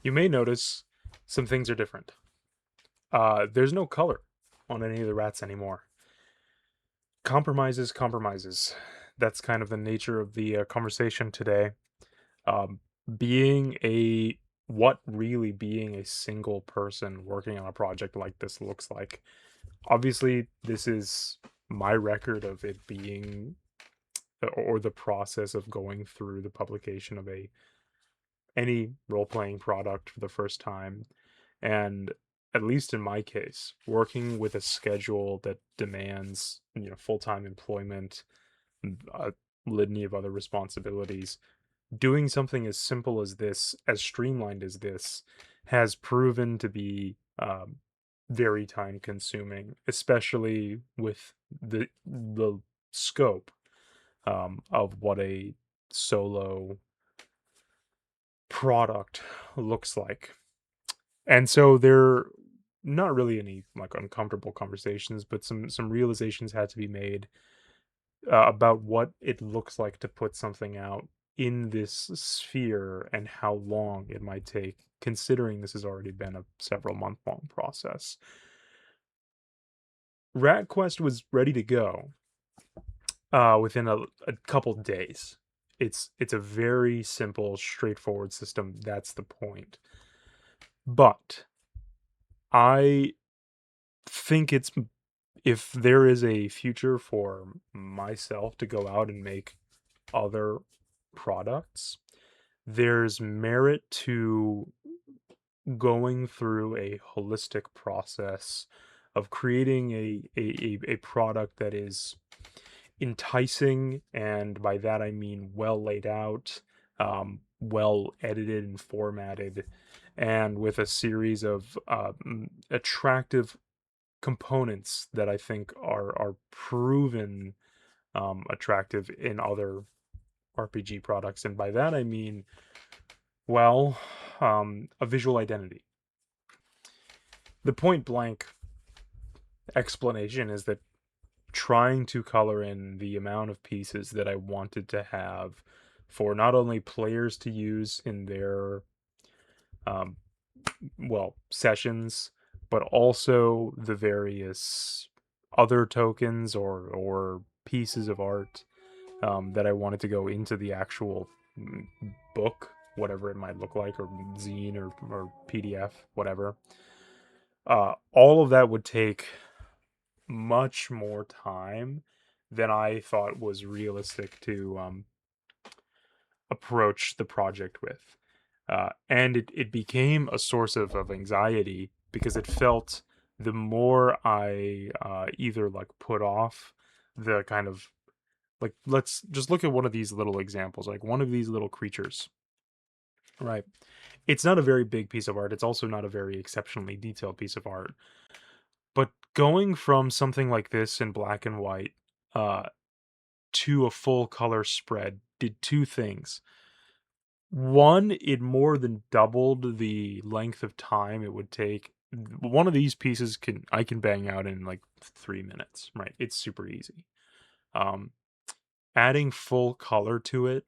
You may notice some things are different. There's no color on any of the rats anymore. Compromises, compromises. That's kind of the nature of the conversation today. Um, being a what really being a single person working on a project like this looks like. Obviously, this is my record of it being or the process of going through the publication of a any role-playing product for the first time. And at least in my case, working with a schedule that demands, full-time employment, a litany of other responsibilities, doing something as simple as this, as streamlined as this, has proven to be very time consuming, especially with the scope of what a solo product looks like. And so there not really any like uncomfortable conversations, but some realizations had to be made about what it looks like to put something out in this sphere and how long it might take, considering this has already been a several month long process. RatQuest was ready to go within a couple days. It's a very simple, straightforward system. That's the point. But I think it's if there is a future for myself to go out and make other products, there's merit to going through a holistic process of creating a product that is enticing, and by that I mean well laid out, well edited and formatted, and with a series of attractive components that I think are proven attractive in other RPG products. And by that I mean, well, a visual identity. The point blank explanation is that trying to color in the amount of pieces that I wanted to have for not only players to use in their um, sessions, but also the various other tokens or pieces of art that I wanted to go into the actual book, whatever it might look like, or zine or PDF, whatever. All of that would take much more time than I thought was realistic to approach the project with. And it became a source of anxiety because it felt the more I either like put off the kind of like, let's just look at one of these little examples, like one of these little creatures, right? It's not a very big piece of art. It's also not a very exceptionally detailed piece of art. But going from something like this in black and white uh, to a full color spread did two things. One, it more than doubled the length of time it would take. One of these pieces I can bang out in like 3 minutes, right? It's super easy. Um, Adding full color to it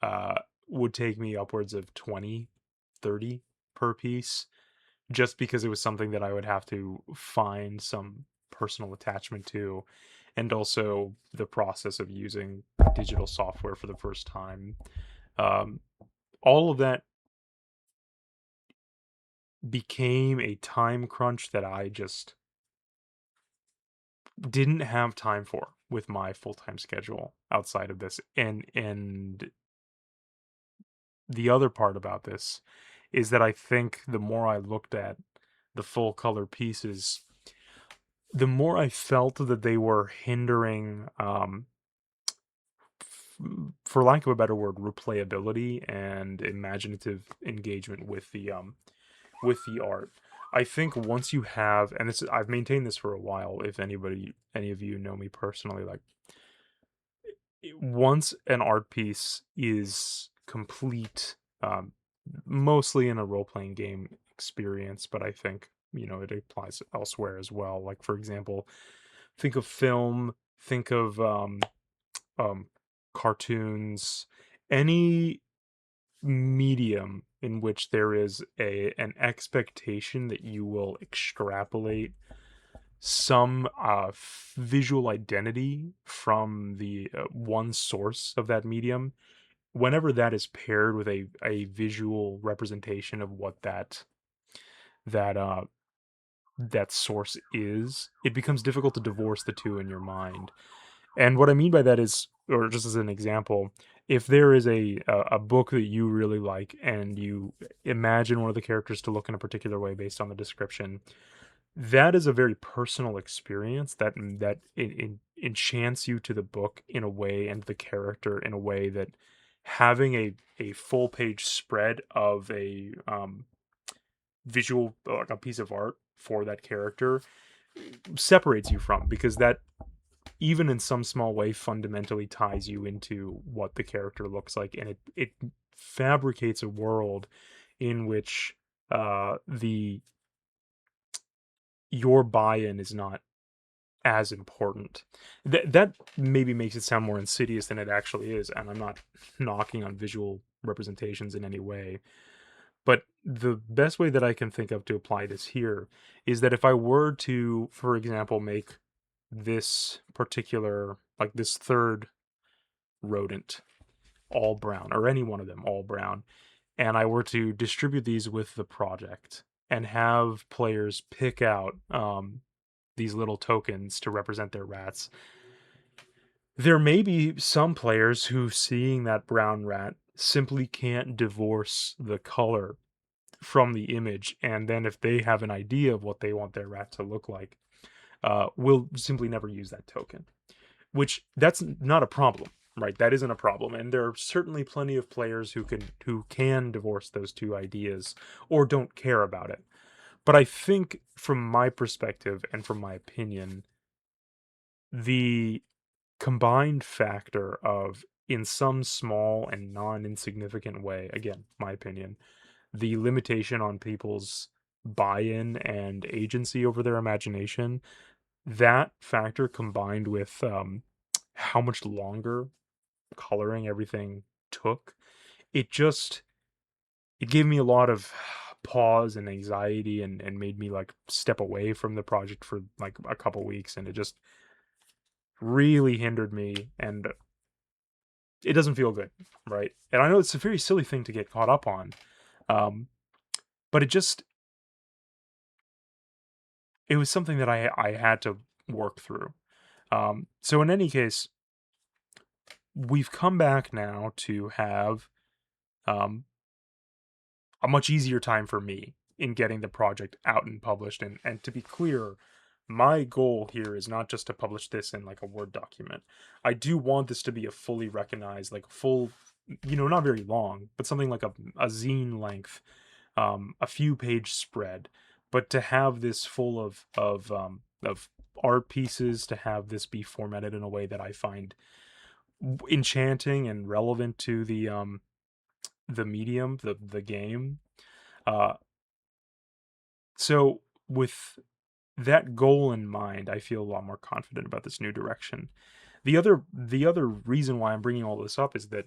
uh, would take me upwards of 20, 30 per piece, just because it was something that I would have to find some personal attachment to, and also the process of using digital software for the first time. Um, all of that became a time crunch that I just didn't have time for with my full-time schedule outside of this. And the other part about this is that I think the more I looked at the full color pieces, the more I felt that they were hindering, for lack of a better word, replayability and imaginative engagement with the art. I think once you have, and this I've maintained this for a while. If any of you know me personally, like once an art piece is complete, mostly in a role playing game experience, but I think it applies elsewhere as well. Like for example, think of film, think of um, cartoons, any medium in which there is an expectation that you will extrapolate some visual identity from the one source of that medium, whenever that is paired with a visual representation of what that that source is, it becomes difficult to divorce the two in your mind. And what I mean by that is, or just as an example, if there is a book that you really like and you imagine one of the characters to look in a particular way based on the description, that is a very personal experience that enchants you to the book in a way, and the character in a way, that having a full page spread of a visual, like a piece of art for that character, separates you from, because that, even in some small way, fundamentally ties you into what the character looks like, and it fabricates a world in which the your buy-in is not as important. That maybe makes it sound more insidious than it actually is, and I'm not knocking on visual representations in any way. But the best way that I can think of to apply this here is that if I were to, for example, make this particular, like this third rodent all brown, or any one of them all brown, and I were to distribute these with the project and have players pick out these little tokens to represent their rats, there may be some players who, seeing that brown rat, simply can't divorce the color from the image, and then if they have an idea of what they want their rat to look like, will simply never use that token. Which, that's not a problem, right? That isn't a problem, and there are certainly plenty of players who can divorce those two ideas, or don't care about it. But I think, from my perspective and from my opinion, the combined factor of, in some small and non-insignificant way, again, my opinion, the limitation on people's buy-in and agency over their imagination, that factor, combined with how much longer coloring everything took, it just, it gave me a lot of pause and anxiety, and made me like step away from the project for like a couple weeks, and it just really hindered me, and it doesn't feel good, right? And I know it's a very silly thing to get caught up on, um, but it was something that I had to work through. So in any case, we've come back now to have um, a much easier time for me in getting the project out and published. And to be clear, my goal here is not just to publish this in like a Word document. I do want this to be a fully recognized, like full, not very long, but something like a zine length, a few page spread. But to have this full of art pieces, to have this be formatted in a way that I find enchanting and relevant to the medium, the game. Uh, so with that goal in mind, I feel a lot more confident about this new direction. The other reason why I'm bringing all this up is that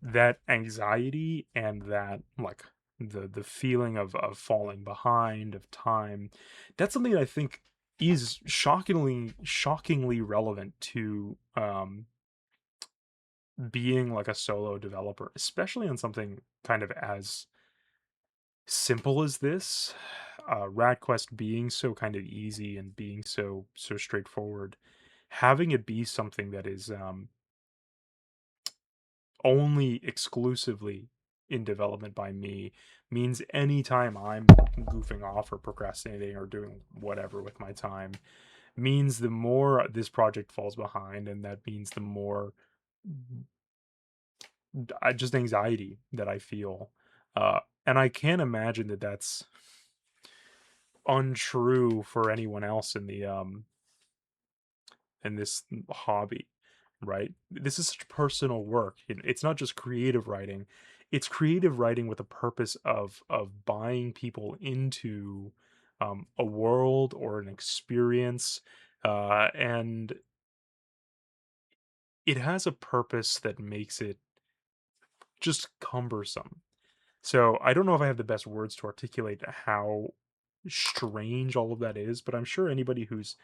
that anxiety, and that, like, the feeling of falling behind, of time, that's something that I think is shockingly relevant to being like a solo developer, especially on something kind of as simple as this. RadQuest being so kind of easy and being so straightforward, having it be something that is only exclusively in development by me, means anytime I'm goofing off or procrastinating or doing whatever with my time, means the more this project falls behind, and that means the more just anxiety that I feel. And I can't imagine that that's untrue for anyone else in this hobby, right? This is such personal work. It's not just creative writing. It's creative writing with a purpose of buying people into a world or an experience, and it has a purpose that makes it just cumbersome. So I don't know if I have the best words to articulate how strange all of that is, but I'm sure anybody who's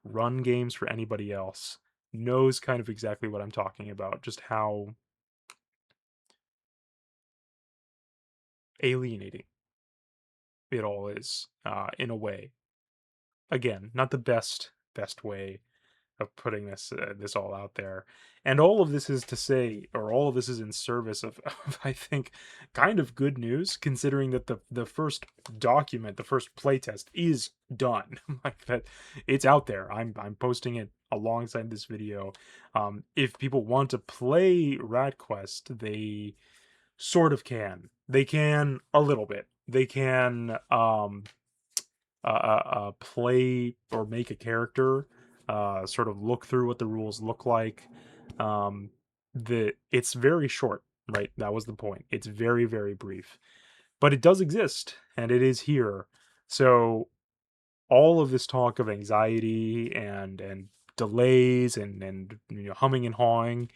run games for anybody else knows kind of exactly what I'm talking about, just how alienating it all is, in a way. Again, not the best way of putting this all out there. And all of this is to say, or all of this is in service of, of I think, kind of good news, considering that the first document, the first playtest is done. Like that, it's out there. I'm posting it alongside this video. If people want to play RadQuest, they sort of can. They can a little bit. They can play or make a character, sort of look through what the rules look like. It's very short, right? That was the point. It's very brief, but it does exist and it is here. So all of this talk of anxiety and delays and humming and hawing,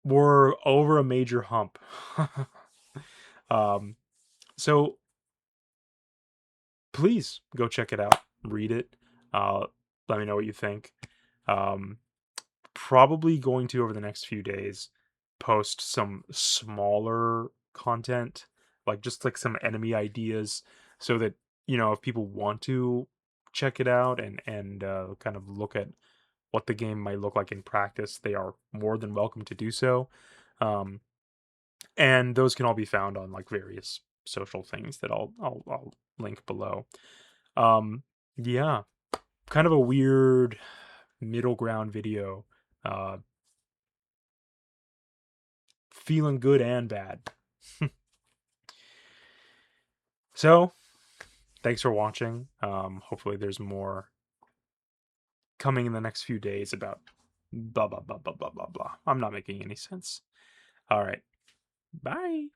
we're over a major hump. um, so please go check it out, read it. Uh, Let me know what you think. Um, Probably going to over the next few days post some smaller content, like just like some enemy ideas, so that if people want to check it out and kind of look at what the game might look like in practice, they are more than welcome to do so. Um, and those can all be found on like various social things that I'll link below. Um, yeah, kind of a weird middle ground video. Uh, Feeling good and bad. So, thanks for watching. Hopefully, there's more coming in the next few days about blah blah blah blah blah blah blah. I'm not making any sense. All right, bye.